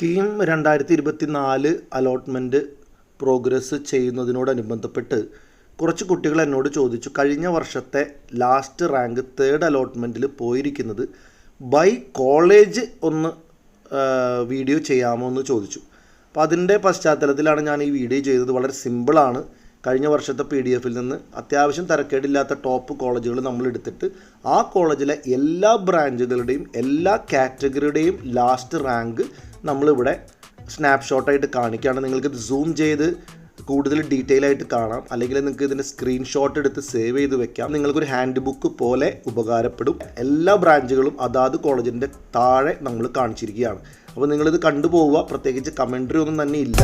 KEAM 2024 allotment progress ചെയ്യുന്നതിനോടനുബന്ധപ്പെട്ട് കുറച്ച് കുട്ടികൾ എന്നോട് ചോദിച്ചു, കഴിഞ്ഞ വർഷത്തെ ലാസ്റ്റ് റാങ്ക് തേർഡ് അലോട്ട്മെൻറ്റിൽ പോയിരിക്കുന്നത് ബൈ കോളേജ് ഒന്ന് വീഡിയോ ചെയ്യാമോ എന്ന് ചോദിച്ചു. അപ്പോൾ അതിൻ്റെ പശ്ചാത്തലത്തിലാണ് ഞാൻ ഈ വീഡിയോ ചെയ്തത്. വളരെ സിമ്പിളാണ്. കഴിഞ്ഞ വർഷത്തെ PDF നിന്ന് അത്യാവശ്യം തരക്കേടില്ലാത്ത ടോപ്പ് കോളേജുകൾ നമ്മൾ എടുത്തിട്ട് ആ കോളേജിലെ എല്ലാ ബ്രാഞ്ചുകളുടെയും എല്ലാ കാറ്റഗറിയുടെയും ലാസ്റ്റ് റാങ്ക് നമ്മളിവിടെ സ്നാപ്ഷോട്ടായിട്ട് കാണിക്കുകയാണ്. നിങ്ങൾക്ക് ഇത് സൂം ചെയ്ത് കൂടുതൽ ഡീറ്റെയിൽ ആയിട്ട് കാണാം, അല്ലെങ്കിൽ നിങ്ങൾക്ക് ഇതിൻ്റെ സ്ക്രീൻഷോട്ട് എടുത്ത് സേവ് ചെയ്ത് വെക്കാം. നിങ്ങൾക്കൊരു ഹാൻഡ് ബുക്ക് പോലെ ഉപകാരപ്പെടും. എല്ലാ ബ്രാഞ്ചുകളും അതാത് കോളേജിൻ്റെ താഴെ നമ്മൾ കാണിച്ചിരിക്കുകയാണ്. അപ്പോൾ നിങ്ങളിത് കണ്ടുപോവുക. പ്രത്യേകിച്ച് കമൻട്രി ഒന്നും തന്നെ ഇല്ല.